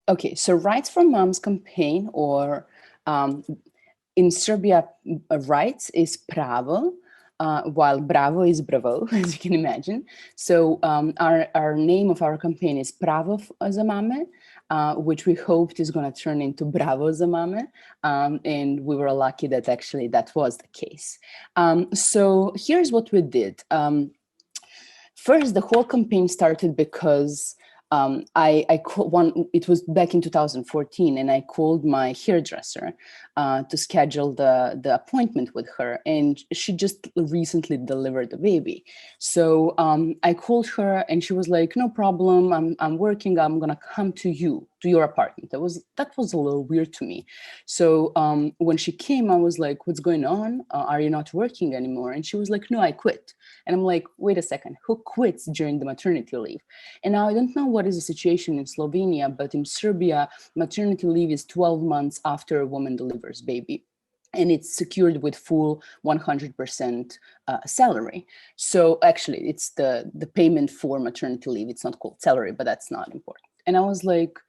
Okay, so Rights for Moms campaign, or in Serbia, rights is pravo, while bravo is bravo, as you can imagine. So our name of our campaign is Pravo za mame, which we hoped is going to turn into Bravo za mame. And we were lucky that actually that was the case. So here's what we did. First, the whole campaign started because it was back in 2014, and I called my hairdresser to schedule the appointment with her, and she just recently delivered a baby. So I called her, and she was like, "No problem. I'm working. I'm gonna come to your apartment." That was a little weird to me. So when she came, I was like, "What's going on? Are you not working anymore?" And she was like, "No, I quit." And I'm like, "Wait a second, who quits during the maternity leave?" And now I don't know what is the situation in Slovenia, but in Serbia, maternity leave is 12 months after a woman delivers baby. And it's secured with full 100% salary. So actually, it's the payment for maternity leave. It's not called salary, but that's not important. And I was like,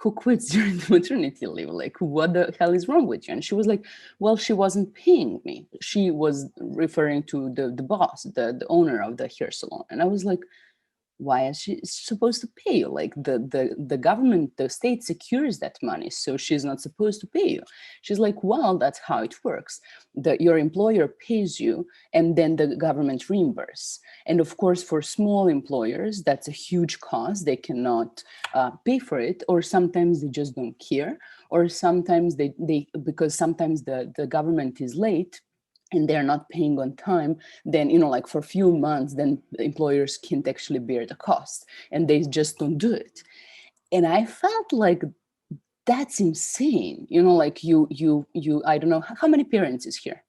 "Who quits during the maternity leave? Like, what the hell is wrong with you?" And she was like, "Well, she wasn't paying me." She was referring to the boss, the owner of the hair salon. And I was like, "Why is she supposed to pay you? Like the government, the state secures that money, so she's not supposed to pay you." She's like, "Well, that's how it works. Your employer pays you, and then the government reimburse. And of course, for small employers, that's a huge cost. They cannot pay for it, or sometimes they just don't care, or sometimes they because sometimes the government is late and they're not paying on time, then, like for a few months, then the employers can't actually bear the cost and they just don't do it." And I felt like that's insane. Like you, I don't know, how many parents is here?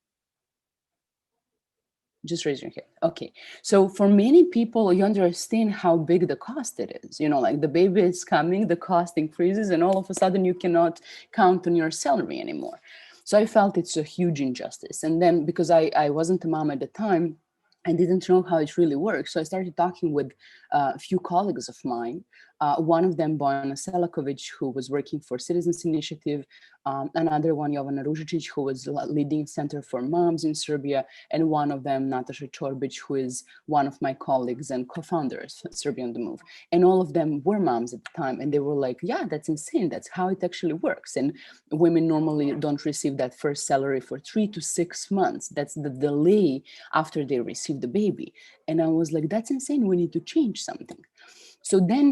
Just raise your hand. Okay. So for many people, you understand how big the cost it is. Like the baby is coming, the cost increases, and all of a sudden you cannot count on your salary anymore. So I felt it's a huge injustice. And then because I wasn't a mom at the time, I didn't know how it really works. So I started talking with a few colleagues of mine. One of them, Bojana Selakovic, who was working for Citizens Initiative. Another one, Jovana Ružičić, who was leading Center for Moms in Serbia. And one of them, Nataša Čorbić, who is one of my colleagues and co-founders of Serbia on the Move. And all of them were moms at the time. And they were like, "Yeah, that's insane. That's how it actually works." And women normally don't receive that first salary for 3 to 6 months. That's the delay after they receive the baby. And I was like, "That's insane. We need to change something." So then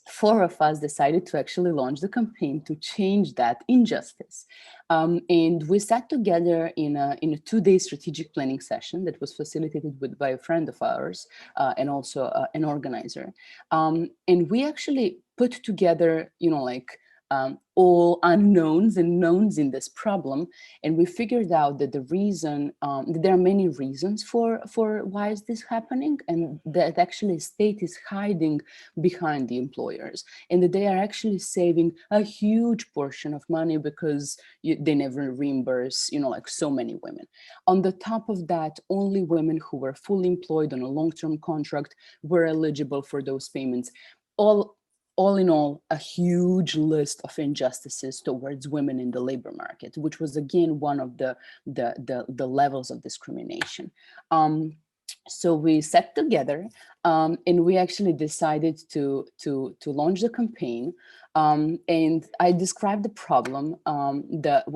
4 of us decided to actually launch the campaign to change that injustice. And we sat together in a 2-day strategic planning session that was facilitated by a friend of ours and also an organizer. And we actually put together, all unknowns and knowns in this problem. And we figured out that the reason, that there are many reasons for why is this happening, and that actually state is hiding behind the employers, and that they are actually saving a huge portion of money because they never reimburse, like so many women. On the top of that, only women who were fully employed on a long-term contract were eligible for those payments. All in all, a huge list of injustices towards women in the labor market, which was again one of the levels of discrimination. So we sat together and we actually decided to launch the campaign. And I described the problem.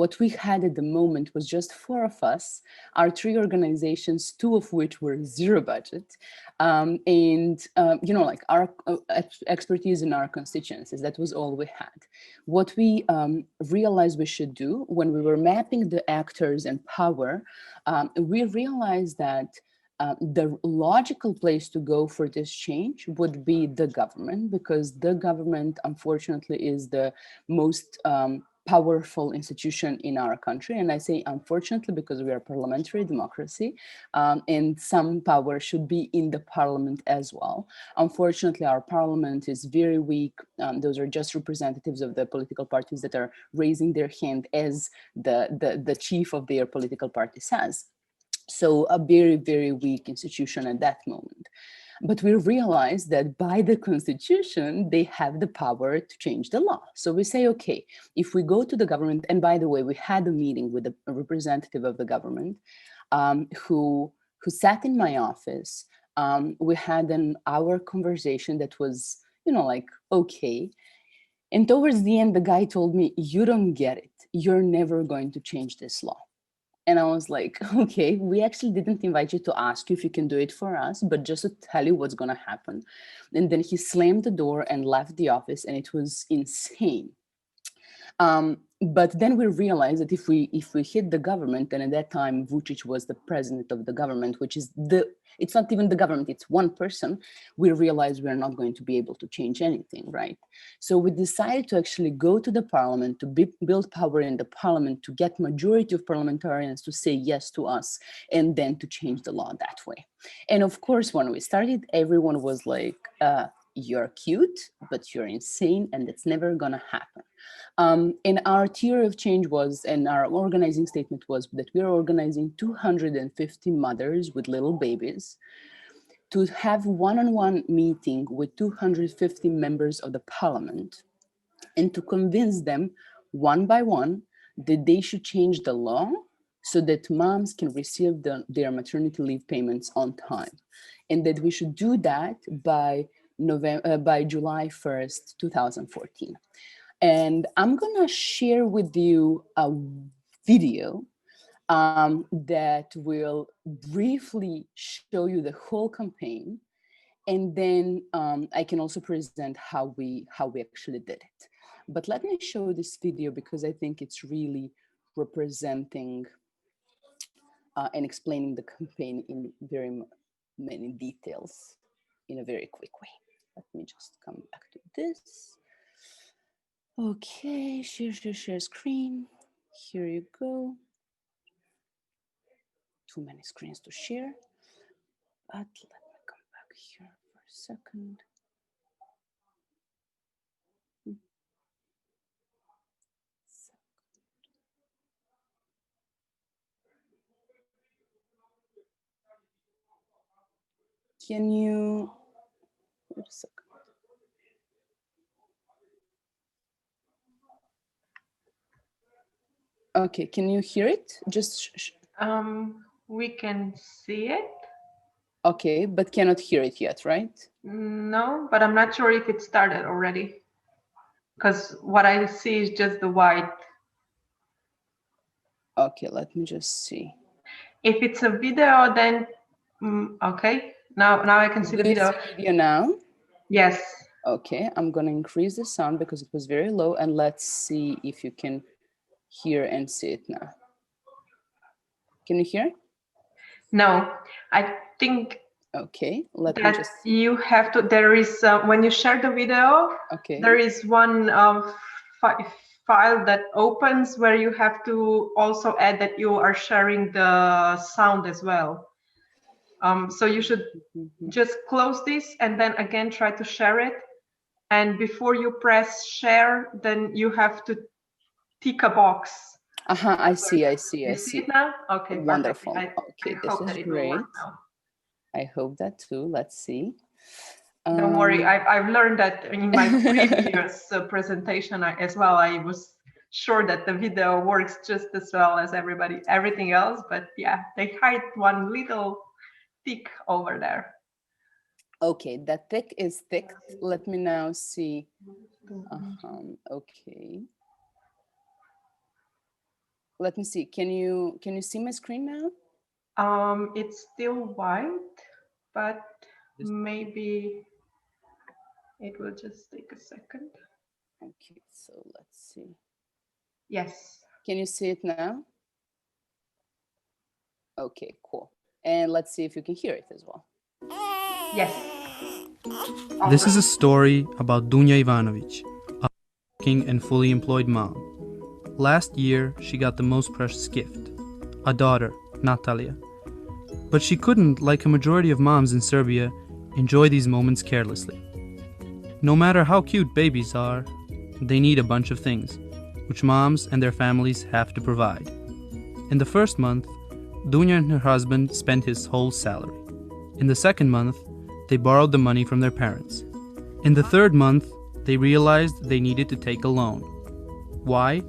What we had at the moment was just 4 of us, our 3 organizations, 2 of which were zero budget. Like our expertise in our constituencies, that was all we had. What we realized we should do when we were mapping the actors and power, we realized that the logical place to go for this change would be the government, because the government, unfortunately, is the most powerful institution in our country. And I say unfortunately because we are a parliamentary democracy, and some power should be in the parliament as well. Unfortunately, our parliament is very weak. Those are just representatives of the political parties that are raising their hand as the chief of their political party says. So a very, very weak institution at that moment. But we realized that by the constitution, they have the power to change the law. So we say, okay, if we go to the government, and by the way, we had a meeting with a representative of the government who sat in my office. We had an hour conversation that was, like, okay. And towards the end, the guy told me, you don't get it. You're never going to change this law. And I was like, okay, we actually didn't invite you to ask you if you can do it for us, but just to tell you what's going to happen. And then he slammed the door and left the office, and it was insane. But then we realized that if we hit the government, and at that time Vučić was the president of the government, which is it's not even the government, it's one person, we realized we're not going to be able to change anything, right? So we decided to actually go to the parliament, to build power in the parliament, to get majority of parliamentarians to say yes to us, and then to change the law that way. And of course, when we started, everyone was like, you're cute, but you're insane, and that's never gonna happen. And our theory of change was, and our organizing statement was, that we are organizing 250 mothers with little babies to have one-on-one meeting with 250 members of the parliament, and to convince them one by one that they should change the law so that moms can receive their maternity leave payments on time, and that we should do that by July 1st, 2014. And I'm gonna share with you a video that will briefly show you the whole campaign. And then I can also present how we actually did it. But let me show you this video because I think it's really representing and explaining the campaign in very many details in a very quick way. Let me just come back to this. Okay, share screen. Here you go. Too many screens to share. But let me come back here for a second. Can you, wait a second. Okay, can you hear it? Just we can see it. Okay, but cannot hear it yet, right? No, but I'm not sure if it started already. Because what I see is just the white. Okay, let me just see. If it's a video, then okay. Now I can see the video. See video now? Yes. Okay, I'm gonna increase the sound because it was very low, and let's see if you can hear and see it now. Can you hear? No, I think. Okay, let me just. You have to. There is when you share the video. Okay. There is one file that opens where you have to also add that you are sharing the sound as well. So you should just close this and then again try to share it. And before you press share, then you have to tick a box. I see. You see it now? Okay, wonderful. Okay, this is great. I hope that too. Let's see. Don't worry, I've learned that in my previous presentation as well. I was sure that the video works just as well as everything else, but yeah, they hide one little tick over there. Okay, that tick is ticked. Let me now see. Okay. Let me see. Can you see my screen now? It's still white, but maybe it will just take a second. Okay, so let's see. Yes. Can you see it now? Okay, cool. And let's see if you can hear it as well. Yes. This is a story about Dunja Ivanović, a working and fully employed mom. Last year, she got the most precious gift, a daughter, Natalia. But she couldn't, like a majority of moms in Serbia, enjoy these moments carelessly. No matter how cute babies are, they need a bunch of things, which moms and their families have to provide. In the first month, Dunja and her husband spent his whole salary. In the second month, they borrowed the money from their parents. In the third month, they realized they needed to take a loan. Why?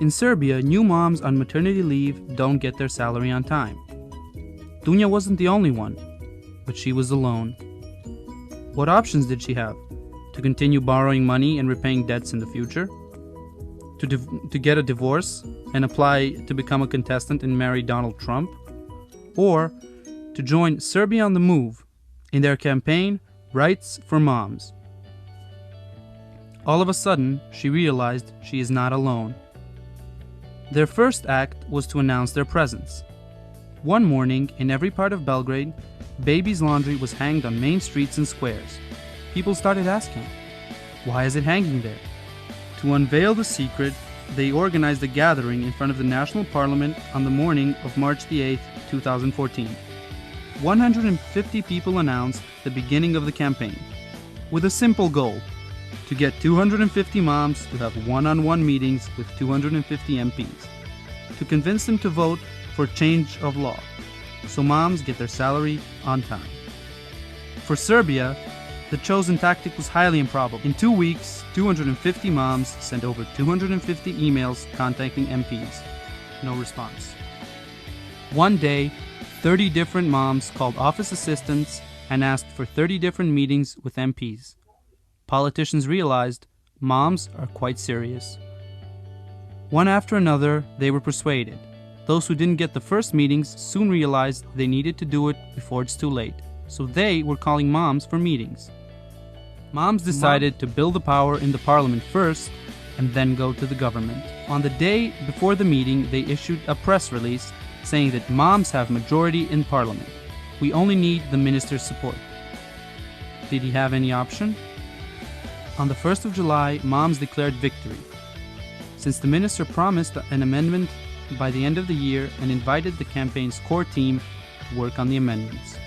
In Serbia, new moms on maternity leave don't get their salary on time. Dunja wasn't the only one, but she was alone. What options did she have? To continue borrowing money and repaying debts in the future? To get a divorce and apply to become a contestant and marry Donald Trump? Or to join Serbia on the Move in their campaign, Rights for Moms? All of a sudden, she realized she is not alone. Their first act was to announce their presence. One morning, in every part of Belgrade, babies' laundry was hanged on main streets and squares. People started asking, why is it hanging there? To unveil the secret, they organized a gathering in front of the National Parliament on the morning of March the 8th, 2014. 150 people announced the beginning of the campaign, with a simple goal: to get 250 moms to have one-on-one meetings with 250 MPs, to convince them to vote for change of law, so moms get their salary on time. For Serbia, the chosen tactic was highly improbable. In 2 weeks, 250 moms sent over 250 emails contacting MPs. No response. One day, 30 different moms called office assistants and asked for 30 different meetings with MPs. Politicians realized moms are quite serious. One after another, they were persuaded. Those who didn't get the first meetings soon realized they needed to do it before it's too late, so they were calling moms for meetings. Moms decided to build the power in the parliament first and then go to the government. On the day before the meeting, they issued a press release saying that moms have majority in parliament. We only need the minister's support. Did he have any option? On the 1st of July, moms declared victory. Since the minister promised an amendment by the end of the year and invited the campaign's core team to work on the amendments.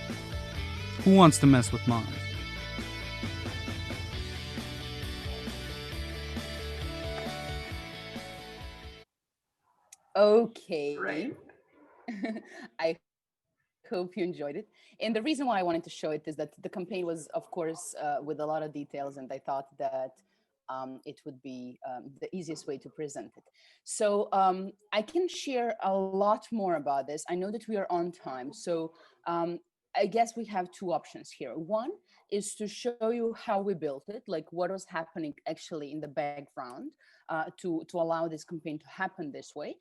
Who wants to mess with moms? Okay. Great. I hope you enjoyed it. And the reason why I wanted to show it is that the campaign was, of course, with a lot of details, and I thought that it would be the easiest way to present it. So I can share a lot more about this. I know that we are on time, so I guess we have two options here. One is to show you how we built it, like what was happening actually in the background to allow this campaign to happen this way.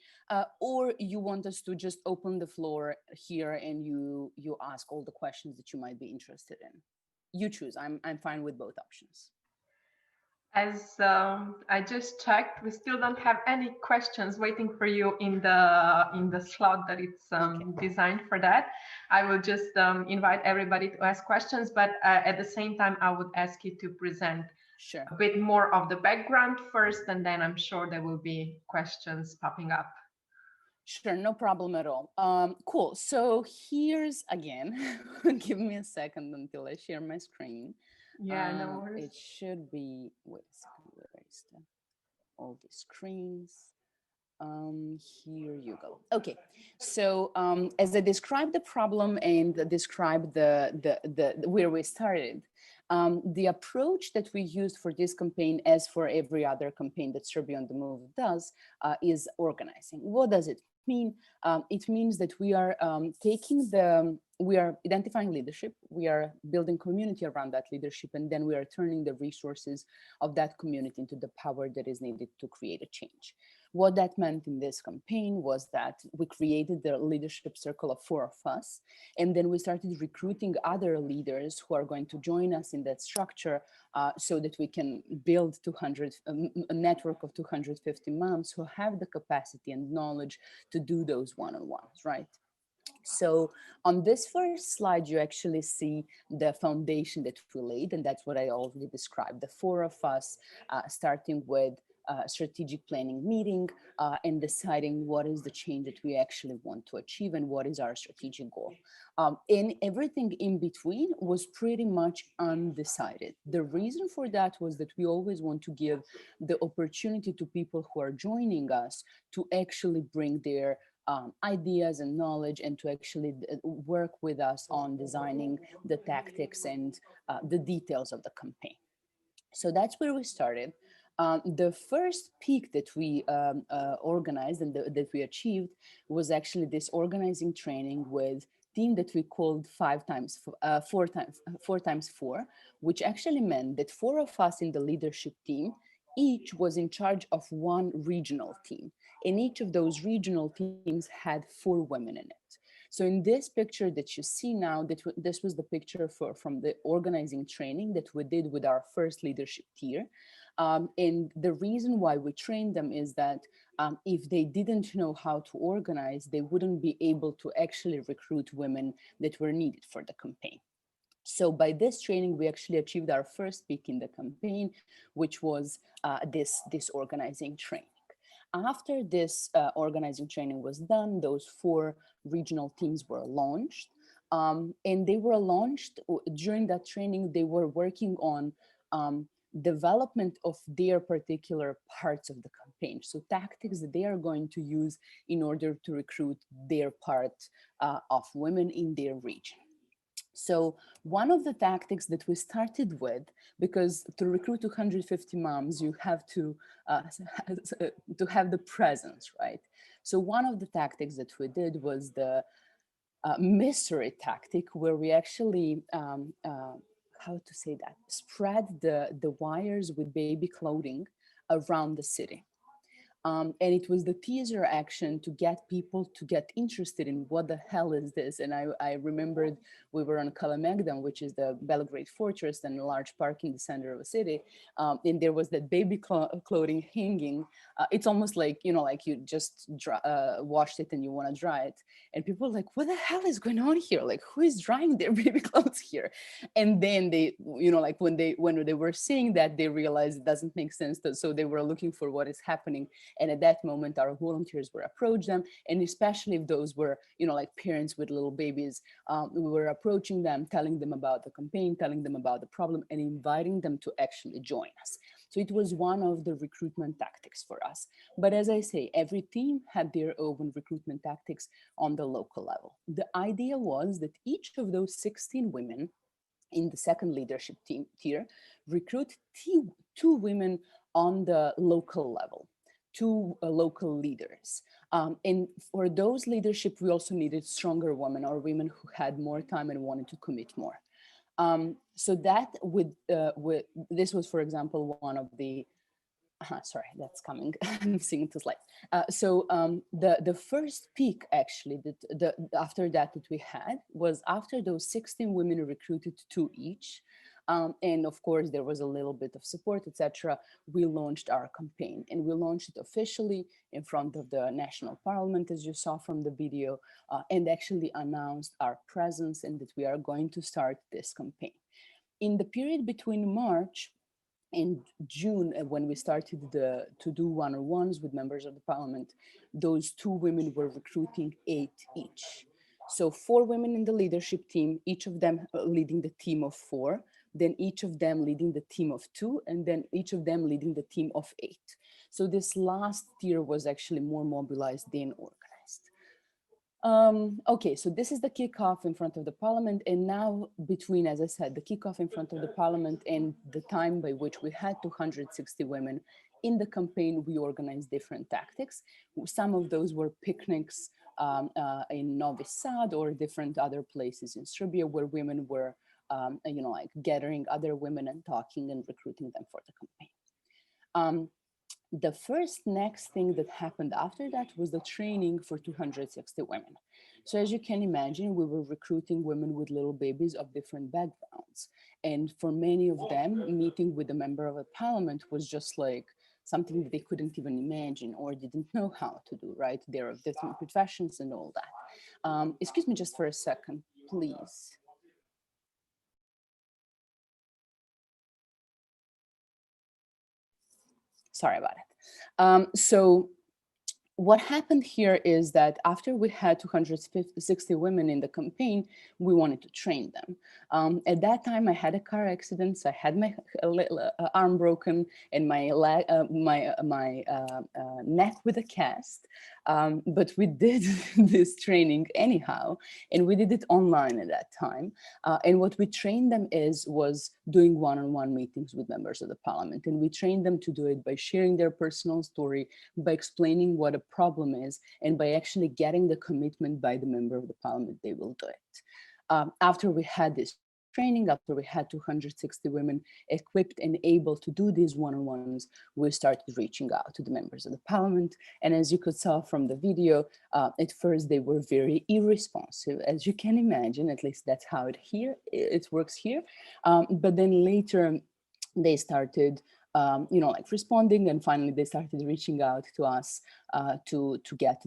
Or you want us to just open the floor here and you ask all the questions that you might be interested in. You choose. I'm fine with both options. As I just checked, we still don't have any questions waiting for you in the slot that it's designed for that. I will just invite everybody to ask questions, but at the same time, I would ask you to present a bit more of the background first, and then I'm sure there will be questions popping up. Sure, no problem at all. Cool. So here's again, give me a second until I share my screen. Yeah, no worries. It should be, wait a second, where is all the screens? Here you go. Okay, so as I described the problem and described the where we started, the approach that we used for this campaign, as for every other campaign that Serbia on the Move does, is organizing. What does it mean? It means that we are we are identifying leadership, we are building community around that leadership, and then we are turning the resources of that community into the power that is needed to create a change. What that meant in this campaign was that we created the leadership circle of 4 of us, and then we started recruiting other leaders who are going to join us in that structure so that we can build a network of 250 moms who have the capacity and knowledge to do those one-on-ones, right? So on this first slide, you actually see the foundation that we laid, and that's what I already described. The 4 of us, starting with strategic planning meeting and deciding what is the change that we actually want to achieve and what is our strategic goal. And everything in between was pretty much undecided. The reason for that was that we always want to give the opportunity to people who are joining us to actually bring their ideas and knowledge, and to actually work with us on designing the tactics and the details of the campaign. So that's where we started. The first peak that we organized and that we achieved was actually this organizing training with team that we called 4x4, which actually meant that 4 of us in the leadership team each was in charge of one regional team, and each of those regional teams had 4 women in it. So in this picture that you see now, this was the picture from the organizing training that we did with our first leadership tier. And the reason why we trained them is that if they didn't know how to organize, they wouldn't be able to actually recruit women that were needed for the campaign. So by this training, we actually achieved our first peak in the campaign, which was this organizing training. After this organizing training was done, those 4 regional teams were launched. And they were launched during that training. They were working on development of their particular parts of the campaign. So tactics that they are going to use in order to recruit their part of women in their region. So one of the tactics that we started with, because to recruit 250 moms, you have to have the presence, right? So one of the tactics that we did was the mystery tactic, where we actually, how to say that, spread the wires with baby clothing around the city. And it was the teaser action to get people to get interested in what the hell is this. And I remembered we were on Kalamegdanu, which is the Belgrade fortress and a large park in the center of the city. And there was that baby clothing hanging. It's almost like, you know, like you just washed it and you want to dry it. And people were like, what the hell is going on here? Like, who is drying their baby clothes here? And then they, you know, like when they were seeing that, they realized it doesn't make sense. So they were looking for what is happening. And at that moment, our volunteers were approach them. And especially if those were, you know, like parents with little babies, we were approaching them, telling them about the campaign, telling them about the problem, and inviting them to actually join us. So it was one of the recruitment tactics for us. But as I say, every team had their own recruitment tactics on the local level. The idea was that each of those 16 women in the second leadership team tier recruit 2 women on the local level. 2 local leaders. And for those leadership, we also needed stronger women or women who had more time and wanted to commit more. So that this was, for example, one of the, sorry, that's coming, I'm seeing the slides. So the first peak actually, after that we had was after those 16 women recruited 2 each. And of course, there was a little bit of support, etc. We launched our campaign, and we launched it officially in front of the National Parliament, as you saw from the video, and actually announced our presence and that we are going to start this campaign. In the period between March and June, when we started to do one-on-ones with members of the Parliament, those 2 women were recruiting 8 each. So 4 women in the leadership team, each of them leading the team of 4, then each of them leading the team of 2, and then each of them leading the team of 8. So this last tier was actually more mobilized than organized. Okay, so this is the kickoff in front of the Parliament. And now between, as I said, the kickoff in front of the Parliament and the time by which we had 260 women in the campaign, we organized different tactics. Some of those were picnics in Novi Sad or different other places in Serbia where women were you know, like gathering other women and talking and recruiting them for the campaign. The first next thing that happened after that was the training for 260 women. So as you can imagine, we were recruiting women with little babies of different backgrounds. And for many of them, meeting with a member of a parliament was just like something that they couldn't even imagine or didn't know how to do, right? They're of different professions and all that. Excuse me just for a second, please. Sorry about it. So what happened here is that after we had 260 women in the campaign, we wanted to train them. At that time, I had a car accident. So I had my arm broken and my neck with a cast, but we did this training anyhow, and we did it online at that time. And what we trained them was doing one-on-one meetings with members of the parliament. And we trained them to do it by sharing their personal story, by explaining what a problem is, and by actually getting the commitment by the member of the parliament they will do it. After we had this training, after we had 260 women equipped and able to do these one-on-ones, we started reaching out to the members of the parliament. And as you could tell from the video, at first they were very irresponsive, as you can imagine. At least that's how it works here. But then later they started responding, and finally they started reaching out to us to get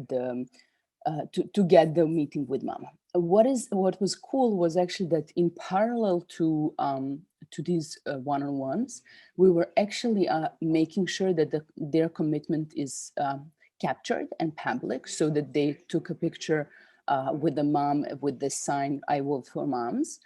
the meeting with Mama. What was cool was actually that in parallel to these one-on-ones, we were actually making sure that their commitment is captured and public, so that they took a picture with the mom with the sign "I vote for moms,"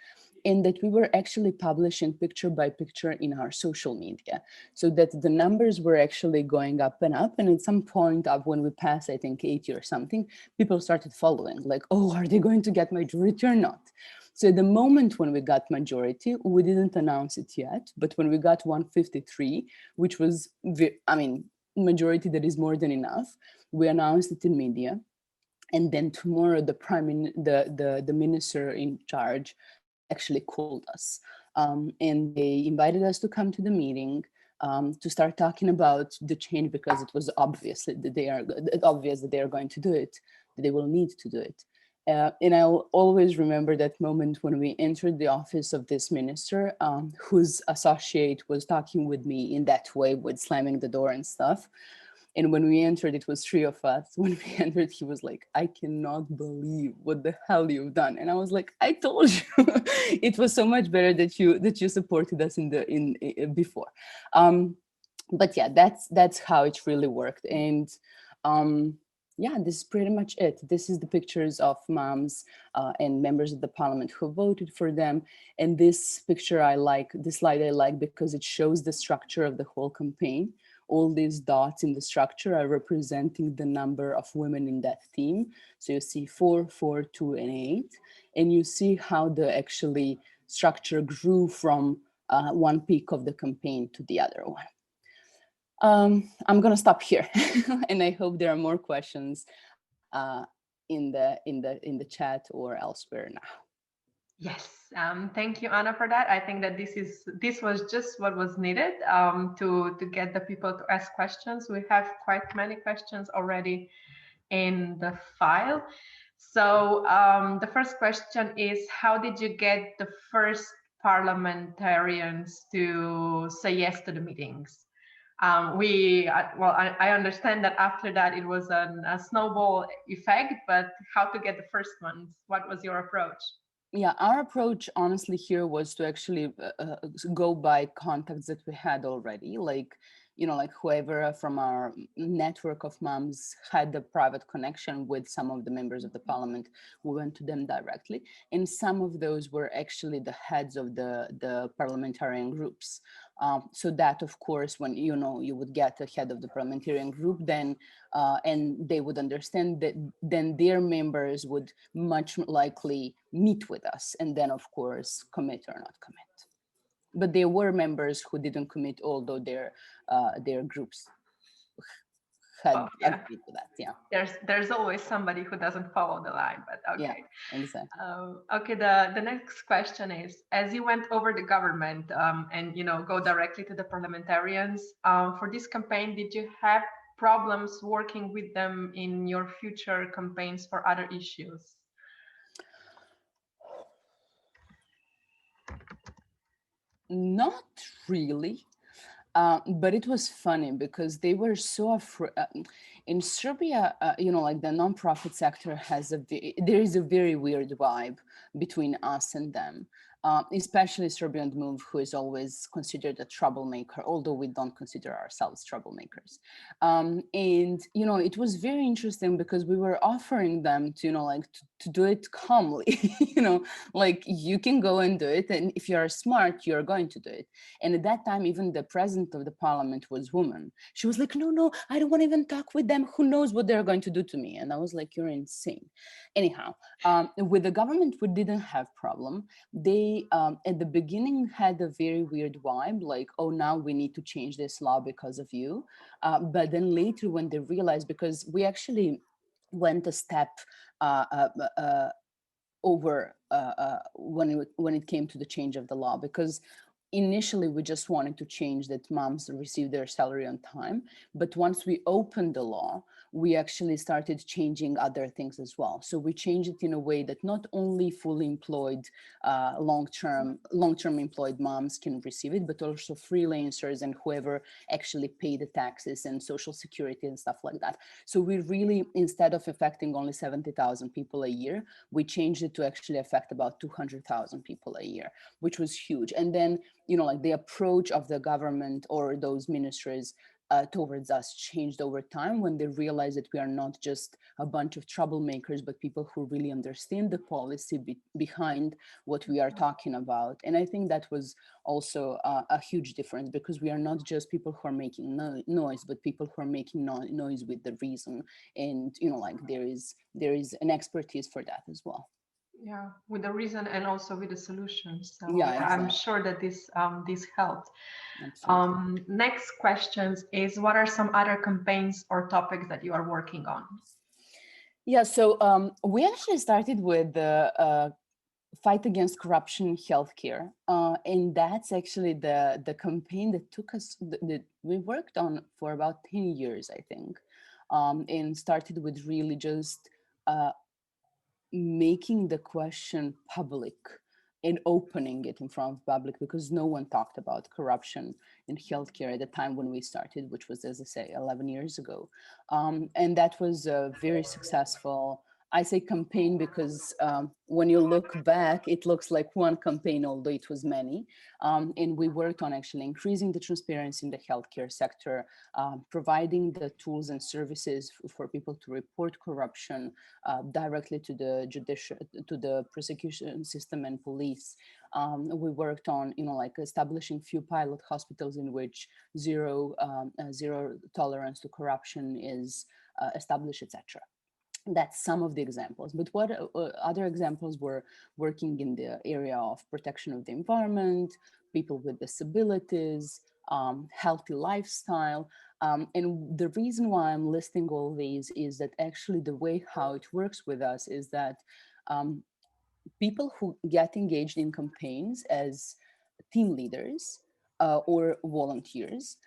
and that we were actually publishing picture by picture in our social media, so that the numbers were actually going up and up. And at some point up when we passed, I think 80 or something, people started following, like, oh, are they going to get majority or not? So the moment when we got majority, we didn't announce it yet, but when we got 153, which was, majority that is more than enough, we announced it in media. And then tomorrow, the minister in charge actually called us, and they invited us to come to the meeting to start talking about the change, because it was obvious that they are going to do it, that they will need to do it. And I'll always remember that moment when we entered the office of this minister, whose associate was talking with me in that way, with slamming the door and stuff. And when we entered, it was 3 of us. When we entered, he was like, I cannot believe what the hell you've done. And I was like, I told you. It was so much better that you supported us before. But yeah, that's how it really worked. And yeah, this is pretty much it. This is the pictures of moms and members of the parliament who voted for them. And this slide I like because it shows the structure of the whole campaign. All these dots in the structure are representing the number of women in that team. So you see 4, 4, 2, and 8. And you see how the actually structure grew from one peak of the campaign to the other one. I'm gonna stop here, and I hope there are more questions in the chat or elsewhere now. Yes, thank you, Anna, for that. I think that this was just what was needed to get the people to ask questions. We have quite many questions already in the file. So the first question is, how did you get the first parliamentarians to say yes to the meetings? I understand that after that it was a snowball effect, but how to get the first ones? What was your approach? Yeah, our approach honestly here was to actually go by contacts that we had already, like whoever from our network of moms had the private connection with some of the members of the parliament, we went to them directly. And some of those were actually the heads of the parliamentarian groups. So that, of course, when you would get a head of the parliamentarian group, then and they would understand that then their members would much likely meet with us, and then of course commit or not commit. But there were members who didn't commit, although their groups had agreed to that. Yeah. There's always somebody who doesn't follow the line, but okay. Yeah, exactly. Okay. The next question is: as you went over the government and go directly to the parliamentarians for this campaign, did you have problems working with them in your future campaigns for other issues? Not really. But it was funny because they were so afraid. In Serbia, like the nonprofit sector there is a very weird vibe between us and them, especially Serbian Move, who is always considered a troublemaker, although we don't consider ourselves troublemakers. And, it was very interesting because we were offering them to, to do it calmly. Like you can go and do it, and if you are smart, you're going to do it. And at that time, even the president of the parliament was woman. She was like, no, I don't want to even talk with them. Who knows what they're going to do to me? And I was like, you're insane. Anyhow, with the government, we didn't have problem. They at the beginning had a very weird vibe, like, oh, now we need to change this law because of you. But then later, when they realized, because we actually went a step over when it came to the change of the law, because initially we just wanted to change that moms receive their salary on time. But once we opened the law, we actually started changing other things as well. So we changed it in a way that not only fully employed, long-term employed moms can receive it, but also freelancers and whoever actually pay the taxes and social security and stuff like that. So we really, instead of affecting only 70,000 people a year, we changed it to actually affect about 200,000 people a year, which was huge. And then, like the approach of the government or those ministries towards us changed over time when they realized that we are not just a bunch of troublemakers, but people who really understand the policy behind what we are talking about. And I think that was also a huge difference, because we are not just people who are making noise, but people who are making noise with the reason. And, like there is an expertise for that as well. Yeah, with the reason and also with the solutions. So yeah, exactly. I'm sure that this helped. Absolutely. Next questions is, what are some other campaigns or topics that you are working on? Yeah, so we actually started with the fight against corruption in healthcare, and that's actually the campaign that took us, that we worked on for about 10 years, I think, and started with really just making the question public and opening it in front of public, because no one talked about corruption in healthcare at the time when we started, which was, as I say, 11 years ago. And that was a very successful, I say campaign because when you look back, it looks like one campaign, although it was many. And we worked on actually increasing the transparency in the healthcare sector, providing the tools and services for people to report corruption directly to the to the prosecution system and police. We worked on, like establishing few pilot hospitals in which zero tolerance to corruption is established, etc. That's some of the examples. But what other examples were working in the area of protection of the environment, people with disabilities, healthy lifestyle. And the reason why I'm listing all these is that actually the way how it works with us is that people who get engaged in campaigns as team leaders or volunteers,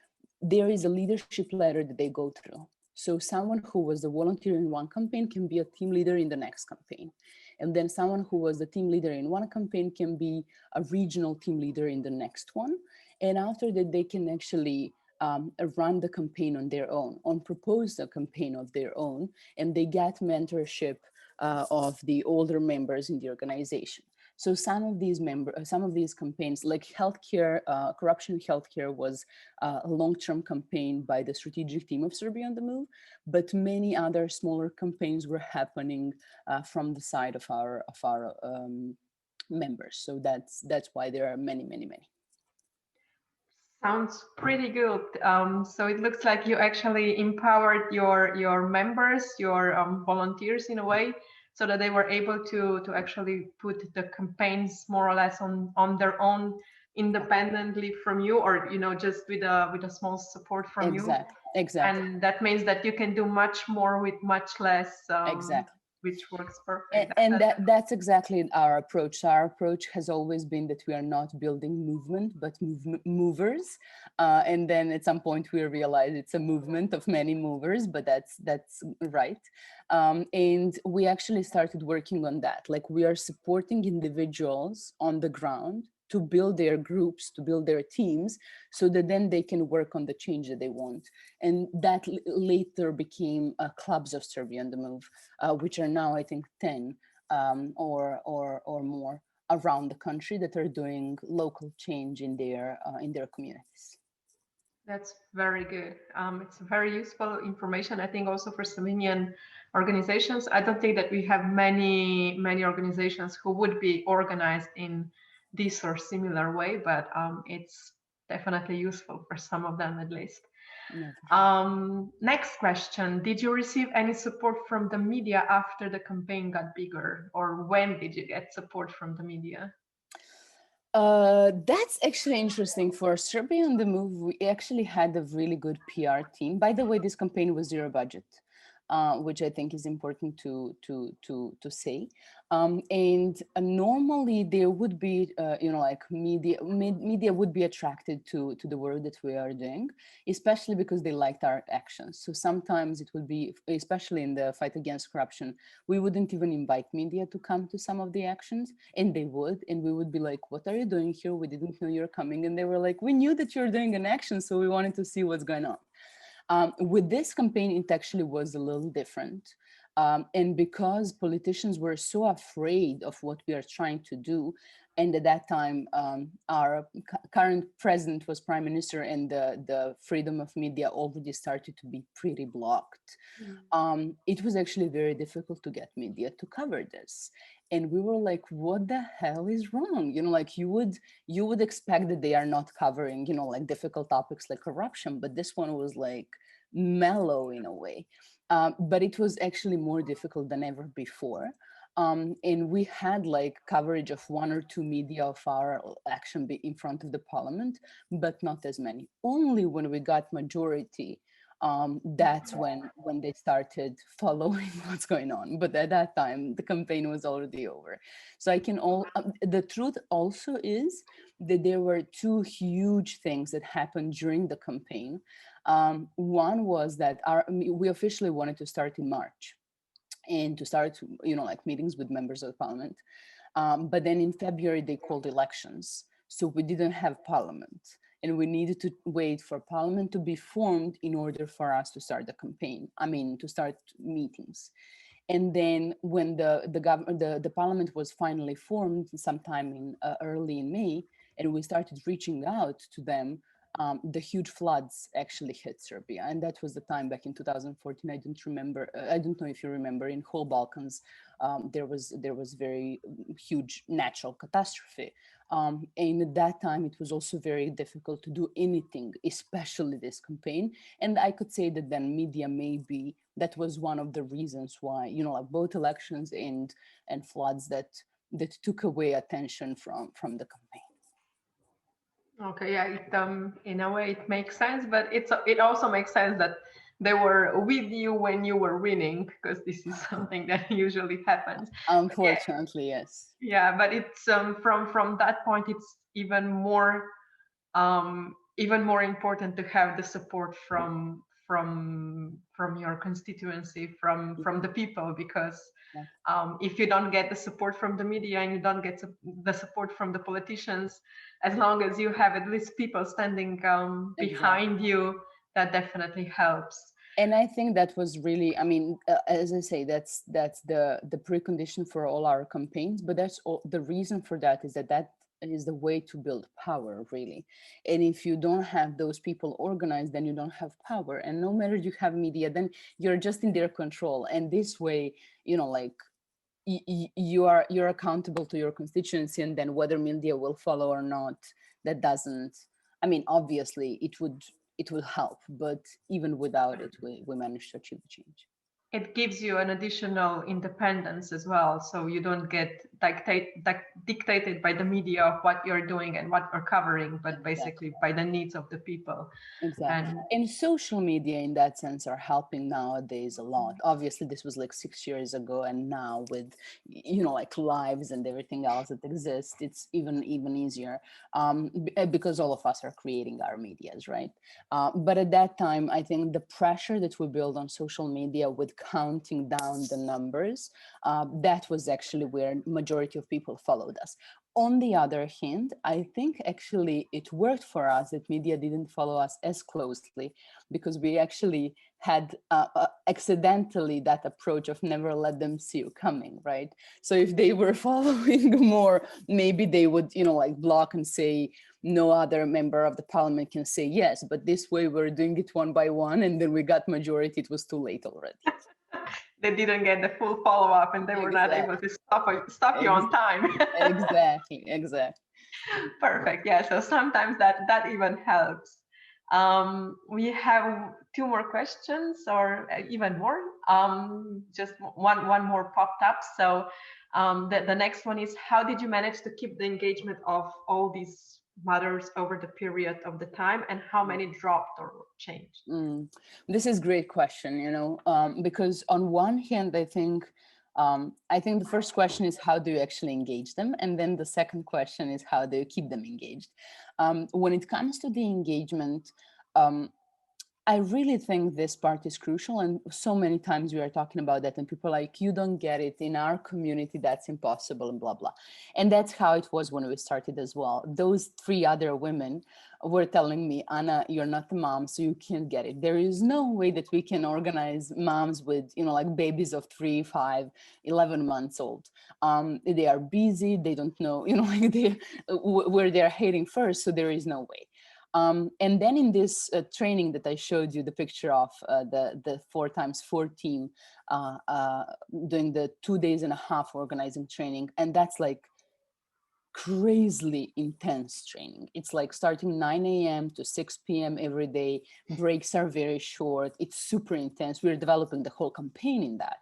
there is a leadership ladder that they go through. So someone who was a volunteer in one campaign can be a team leader in the next campaign. And then someone who was a team leader in one campaign can be a regional team leader in the next one. And after that, they can actually run the campaign on their own, propose a campaign of their own, and they get mentorship of the older members in the organization. So some of these campaigns, like healthcare, corruption in healthcare, was a long-term campaign by the strategic team of Serbia on the Move, but many other smaller campaigns were happening from the side of our members. So that's why there are many. Sounds pretty good. So it looks like you actually empowered your members, your volunteers in a way, so that they were able to actually put the campaigns more or less on their own, independently from you, or just with a small support from you. Exactly. And that means that you can do much more with much less. Exactly. Which works perfect. And that's exactly our approach. So our approach has always been that we are not building movement, but movers. And then at some point we realize it's a movement of many movers, but that's right. And we actually started working on that. Like, we are supporting individuals on the ground to build their groups, to build their teams, so that then they can work on the change that they want. And that later became clubs of Serbia on the Move, which are now, I think, 10 or more around the country that are doing local change in their communities. That's very good. It's very useful information, I think, also for Slovenian organizations. I don't think that we have many organizations who would be organized in this or similar way, but it's definitely useful for some of them at least. Yeah, for sure. Next question. Did you receive any support from the media after the campaign got bigger? Or when did you get support from the media? That's actually interesting. For Serbia on the Move, we actually had a really good PR team. By the way, this campaign was zero budget, which I think is important to say. And normally there would be, like media would be attracted to the work that we are doing, especially because they liked our actions. So sometimes it would be, especially in the fight against corruption, we wouldn't even invite media to come to some of the actions, and they would, and we would be like, what are you doing here? We didn't know you're coming. And they were like, we knew that you're doing an action, so we wanted to see what's going on. With this campaign, it actually was a little different. And because politicians were so afraid of what we are trying to do, and at that time, our current president was prime minister, and the freedom of media already started to be pretty blocked. It was actually very difficult to get media to cover this. And we were like, what the hell is wrong? Like you would expect that they are not covering, like difficult topics like corruption, but this one was like mellow in a way. But it was actually more difficult than ever before. And we had like coverage of one or two media of our action in front of the parliament, but not as many. Only when we got majority, that's when they started following what's going on. But at that time, the campaign was already over. So the truth also is that there were two huge things that happened during the campaign. One was that we officially wanted to start in March, and to start, like meetings with members of the parliament. But then in February, they called elections. So we didn't have parliament, and we needed to wait for parliament to be formed in order for us to start the campaign. To start meetings. And then when the parliament was finally formed sometime in early in May, and we started reaching out to them, the huge floods actually hit Serbia. And that was the time back in 2014. I don't know if you remember, in whole Balkans, there was very huge natural catastrophe. And at that time, it was also very difficult to do anything, especially this campaign. And I could say that then media, maybe that was one of the reasons why, like both elections and floods that took away attention from the campaign. Okay, yeah, in a way it makes sense, but it also makes sense that they were with you when you were winning, because this is something that usually happens. Unfortunately, yes. Yeah, but it's from that point, it's even more important to have the support from your constituency, from the people, because if you don't get the support from the media and you don't get the support from the politicians, as long as you have at least people standing behind you, that definitely helps. And I think that was really, as I say, that's the precondition for all our campaigns. But that's all, the reason for that is that is the way to build power, really. And if you don't have those people organized, then you don't have power. And no matter you have media, then you're just in their control. And this way, like you're accountable to your constituency, and then whether media will follow or not, that doesn't. Obviously, it will help, but even without it, we managed to achieve the change. It gives you an additional independence as well, so you don't get dictated by the media of what you're doing and what you're covering, but basically by the needs of the people. Exactly. And social media in that sense are helping nowadays a lot. Obviously, this was like 6 years ago, and now with like lives and everything else that exists, it's even easier, because all of us are creating our medias, right? But at that time, I think the pressure that we build on social media with counting down the numbers, that was actually where majority of people followed us. On the other hand, I think actually it worked for us that media didn't follow us as closely, because we actually had accidentally that approach of never let them see you coming, right? So if they were following more, maybe they would, like block and say no other member of the parliament can say yes. But this way we're doing it one by one, and then we got majority. It was too late already. They didn't get the full follow-up, and they were not able to stop you on time. Exactly. Perfect. Yeah. So sometimes that even helps. We have two more questions, or even more. Just one more popped up. So the next one is, how did you manage to keep the engagement of all these mothers over the period of the time, and how many dropped or changed? This is a great question, because on one hand, I think the first question is, how do you actually engage them? And then the second question is, how do you keep them engaged? When it comes to the engagement, I really think this part is crucial. And so many times we are talking about that and people are like, you don't get it in our community, that's impossible, and blah, blah. And that's how it was when we started as well. Those 3 other women were telling me, Anna, you're not a mom, so you can't get it. There is no way that we can organize moms with, like babies of 3, 5, 11 months old. They are busy. They don't know, where they're heading first. So there is no way. And then in this training that I showed you the picture of, the 4x4 team doing the 2.5 days organizing training, and that's like crazily intense training. It's like starting 9 a.m. to 6 p.m. every day. Breaks are very short. It's super intense. We're developing the whole campaign in that.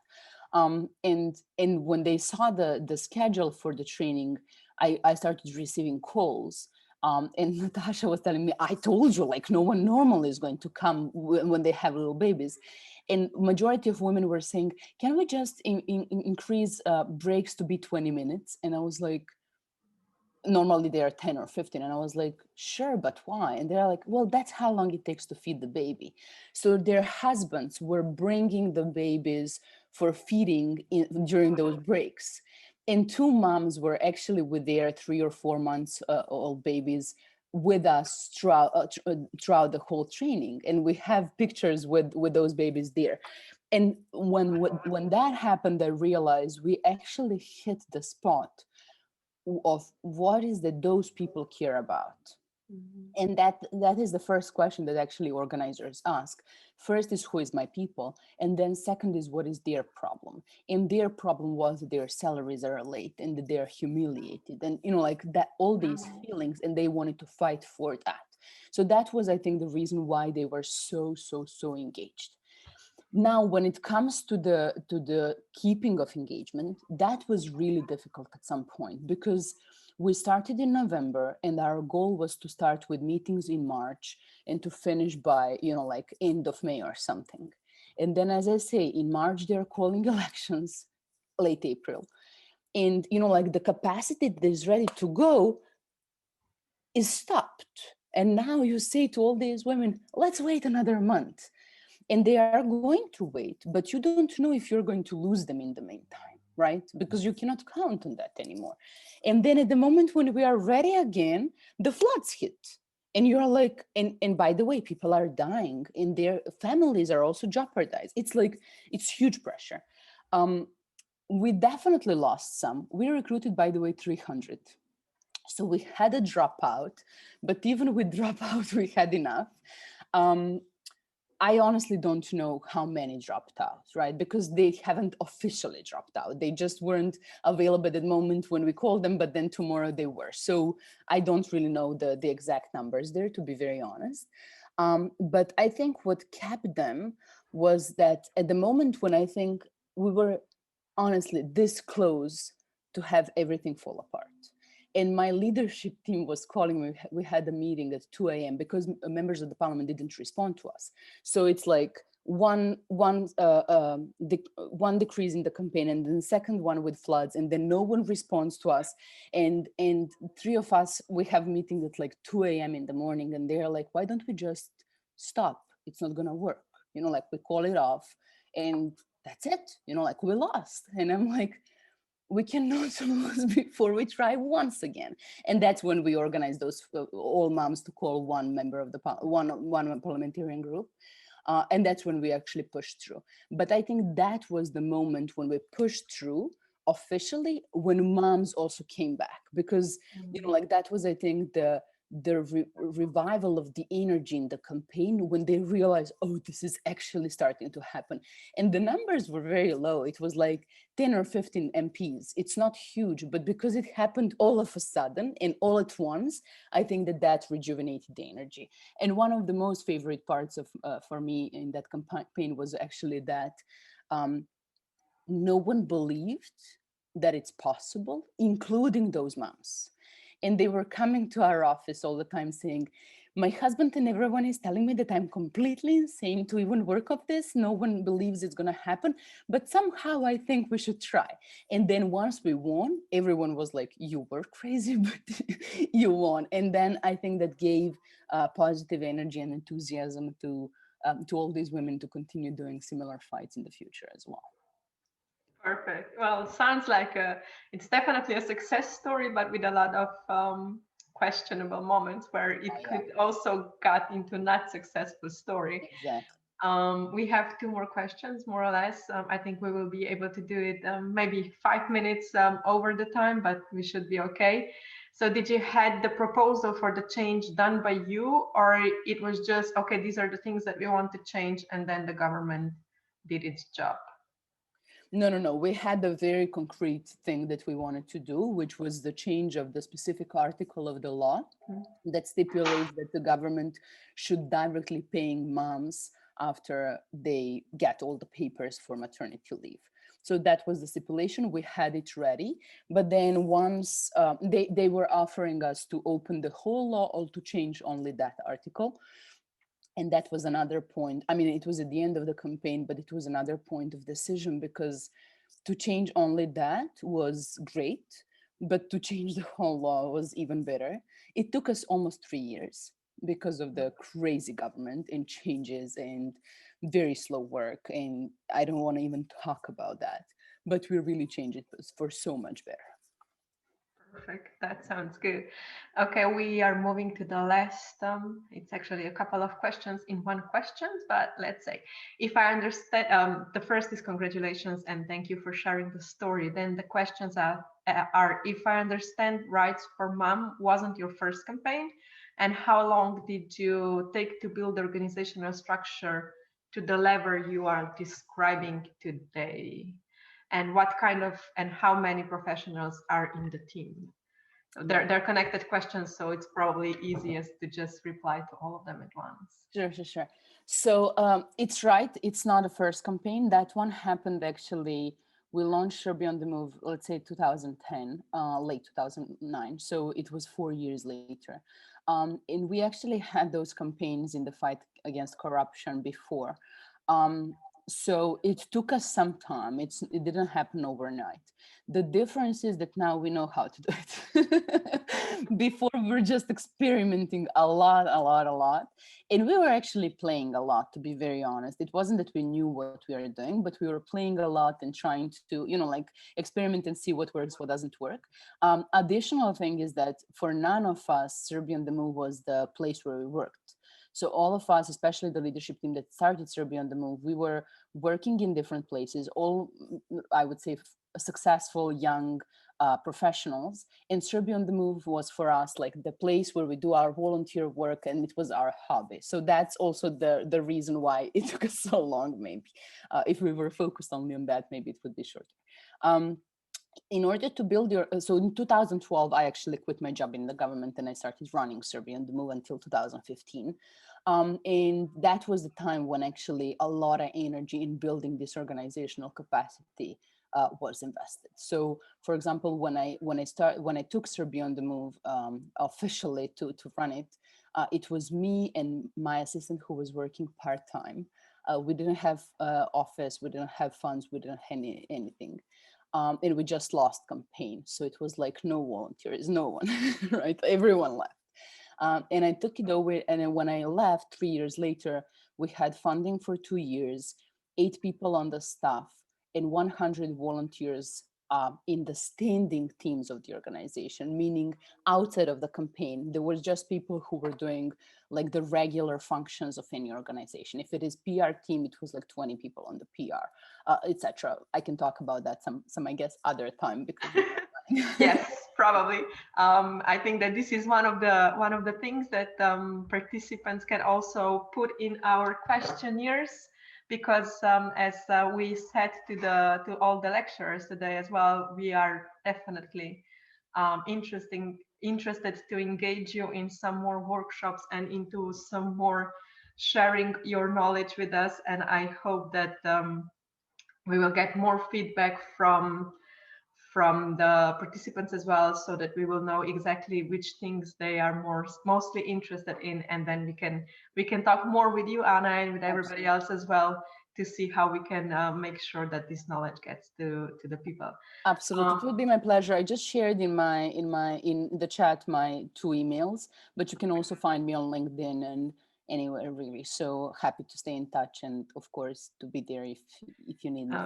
And when they saw the schedule for the training, I started receiving calls. And Natasha was telling me, I told you, like, no one normal is going to come when they have little babies. And majority of women were saying, can we just increase breaks to be 20 minutes? And I was like, normally they are 10 or 15. And I was like, sure, but why? And they're like, well, that's how long it takes to feed the baby. So their husbands were bringing the babies for feeding during those breaks. And 2 moms were actually with their 3 or 4 months old babies with us throughout the whole training. And we have pictures with those babies there. And when that happened, I realized we actually hit the spot of what is that those people care about. And that is the first question that actually organizers ask. First is, who is my people? And then second is, what is their problem? And their problem was that their salaries are late and that they're humiliated, and like that, all these feelings, and they wanted to fight for that. So that was, I think, the reason why they were so engaged. Now, when it comes to the keeping of engagement, that was really difficult at some point, because we started in November and our goal was to start with meetings in March and to finish by, like end of May or something. And then, as I say, in March, they're calling elections, late April. And, like the capacity that is ready to go is stopped. And now you say to all these women, let's wait another month. And they are going to wait, but you don't know if you're going to lose them in the meantime, right? Because you cannot count on that anymore. And then at the moment when we are ready again, the floods hit. And you're like, and by the way, people are dying and their families are also jeopardized. It's like, it's huge pressure. We definitely lost some. We recruited, by the way, 300. So we had a dropout, but even with dropout, we had enough. I honestly don't know how many dropped out, right? Because they haven't officially dropped out. They just weren't available at the moment when we called them, but then tomorrow they were. So I don't really know the exact numbers there, to be very honest. But I think what kept them was that at the moment when I think we were honestly this close to have everything fall apart. And my leadership team was calling me. We had a meeting at 2 a.m. because members of the parliament didn't respond to us. So it's like one decrease in the campaign, and then the second one with floods, and then no one responds to us. And 3 of us, we have meetings at like 2 a.m. in the morning, and they're like, why don't we just stop? It's not gonna work. Like we call it off, and that's it. Like we lost. And I'm like, we cannot lose before we try once again. And that's when we organized those all moms to call one member of the one parliamentarian group. And that's when we actually pushed through. But I think that was the moment when we pushed through officially, when moms also came back, because like that was, I think, the revival of the energy in the campaign, when they realized, oh, this is actually starting to happen. And the numbers were very low. It was like 10 or 15 MPs. It's not huge, but because it happened all of a sudden and all at once, I think that rejuvenated the energy. And one of the most favorite parts of for me in that campaign was actually that no one believed that it's possible, including those moms. And they were coming to our office all the time saying, my husband and everyone is telling me that I'm completely insane to even work on this. No one believes it's going to happen, but somehow I think we should try. And then once we won, everyone was like, you were crazy, but you won. And then I think that gave positive energy and enthusiasm to all these women to continue doing similar fights in the future as well. Perfect. Well, sounds like it's definitely a success story, but with a lot of questionable moments where it could also got into not successful story. Exactly. We have 2 more questions, more or less. I think we will be able to do it maybe 5 minutes over the time, but we should be okay. So did you had the proposal for the change done by you, or it was just, okay, these are the things that we want to change, and then the government did its job? No. We had a very concrete thing that we wanted to do, which was the change of the specific article of the law that stipulates that the government should directly paying moms after they get all the papers for maternity leave. So that was the stipulation. We had it ready. But then once they were offering us to open the whole law or to change only that article. And that was another point. I mean, it was at the end of the campaign, but it was another point of decision, because to change only that was great, but to change the whole law was even better. It took us almost 3 years because of the crazy government and changes and very slow work. And I don't want to even talk about that, but we really changed it for so much better. Perfect. That sounds good. Okay, we are moving to the last. It's actually a couple of questions in one question, but let's say, if I understand, the first is congratulations and thank you for sharing the story. Then the questions are if I understand, Rights for Mom wasn't your first campaign, and how long did you take to build the organizational structure to the level you are describing today? And what kind of, and how many professionals are in the team? So they're connected questions, so it's probably easiest to just reply to all of them at once. Sure. So it's right. It's not a first campaign. That one happened actually. We launched Serbia on the Move, let's say 2010, late 2009. So it was 4 years later. And we actually had those campaigns in the fight against corruption before. So it took us some time. It didn't happen overnight. The difference is that now we know how to do it. Before we were just experimenting a lot. And we were actually playing a lot, to be very honest. It wasn't that we knew what we were doing, but we were playing a lot and trying to, like experiment and see what works, what doesn't work. Additional thing is that for none of us, Serbia on the Move was the place where we worked. So all of us, especially the leadership team that started Serbia on the Move, we were working in different places, all, I would say, successful young professionals. And Serbia on the Move was for us like the place where we do our volunteer work, and it was our hobby. So that's also the reason why it took us so long, maybe. If we were focused only on that, maybe it would be shorter. In order to build so in 2012, I actually quit my job in the government and I started running Serbia on the Move until 2015. And that was the time when actually a lot of energy in building this organizational capacity was invested. So, for example, when I took Serbia on the Move officially to run it, it was me and my assistant who was working part-time. We didn't have office, we didn't have funds, we didn't have anything. And we just lost campaign. So it was like no volunteers, no one, right? Everyone left. And I took it over. And then when I left 3 years later, we had funding for 2 years, 8 people on the staff, and 100 volunteers in the standing teams of the organization, meaning outside of the campaign, there were just people who were doing like the regular functions of any organization. If it is PR team, it was like 20 people on the PR, etc. I can talk about that some I guess other time because yes, probably. I think that this is one of the things that participants can also put in our questionnaires, because as we said to all the lecturers today as well, we are definitely interested to engage you in some more workshops and into some more sharing your knowledge with us. And I hope that we will get more feedback from the participants as well, so that we will know exactly which things they are mostly interested in, and then we can talk more with you, Anna, and with everybody else as well, to see how we can make sure that this knowledge gets to the people. Absolutely, it would be my pleasure. I just shared in the chat my 2 emails, but you can also find me on LinkedIn and anywhere really. So happy to stay in touch, and of course to be there if you need me.